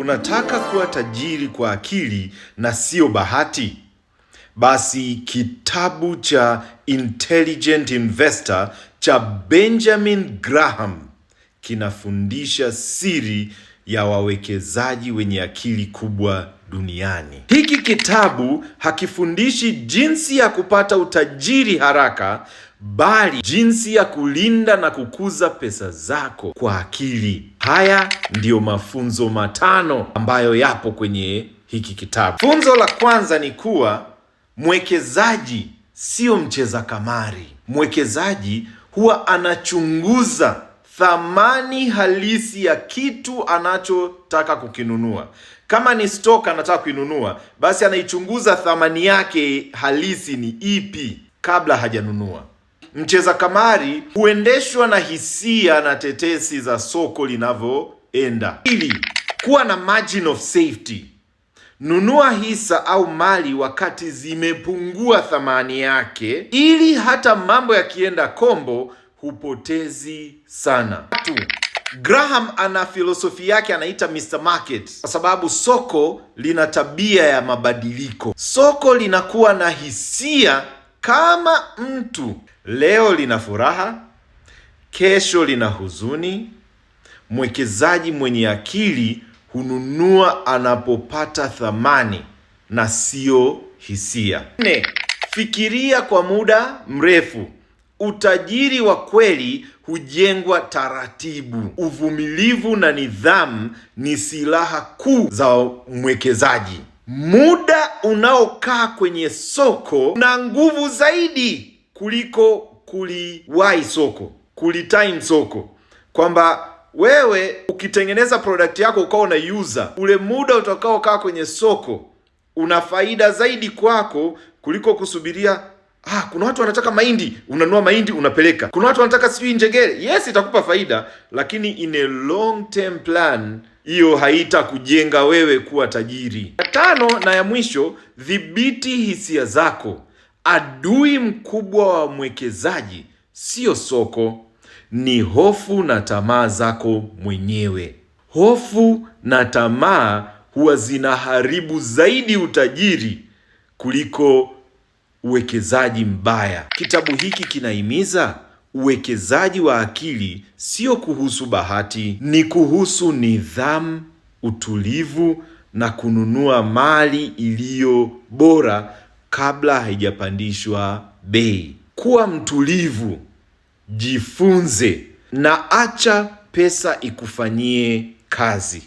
Unataka kuwa tajiri kwa akili na sio bahati? Basi kitabu cha Intelligent Investor cha Benjamin Graham kinafundisha siri ya wawekezaji wenye akili kubwa duniani. Hiki kitabu hakifundishi jinsi ya kupata utajiri haraka, bali jinsi ya kulinda na kukuza pesa zako kwa akili. Haya ndiyo mafunzo matano ambayo yapo kwenye hiki kitabu. Funzo la kwanza ni kuwa mwekezaji sio mcheza kamari. Mwekezaji huwa anachunguza thamani halisi ya kitu anachotaka kukinunua. Kama ni stock anataka kuinunua, basi anaichunguza thamani yake halisi ni ipi kabla hajanunua. Mcheza kamari huendeshwa na hisia na tetesi za soko linavyoenda. Ili kuwa na margin of safety, nunua hisa au mali wakati zimepungua thamani yake, ili hata mambo yakienda kombo hupotezi sana. Graham ana filosofi yake anaita Mr. Market, kwa sababu soko lina tabia ya mabadiliko. Soko linakuwa na hisia kama mtu. Leo lina furaha, kesho lina huzuni. Mwekezaji mwenye akili hununua anapopata thamani na sio hisia. 4. Fikiria kwa muda mrefu. Utajiri wa kweli hujengwa taratibu. Uvumilivu na nidhamu ni silaha kuu za mwekezaji. Muda unaokaa kwenye soko una nguvu zaidi kuliko kuliwahi soko, kulitime soko. Kwamba wewe ukitengeneza product yako ukawa unaiuza, ule muda utakaokaa kwenye soko una faida zaidi kwako kuliko kusubiria kuna watu wanataka mahindi, unanunua mahindi unapeleka. Kuna watu wanataka sijui njegere. Yes, itakupa faida, lakini in a long term plan hiyo haitakujenga wewe kuwa tajiri. 5 na ya mwisho, dhibiti hisia zako. Adui mkubwa wa mwekezaji sio soko, ni hofu na tamaa zako mwenyewe. Hofu na tamaa huwa zinaharibu zaidi utajiri kuliko uwekezaji mbaya. Kitabu hiki kinahimiza uwekezaji wa akili sio kuhusu bahati, ni kuhusu nidhamu, utulivu na kununua mali iliyo bora kabla haijapandishwa bei. Kuwa mtulivu, jifunze na acha pesa ikufanyie kazi.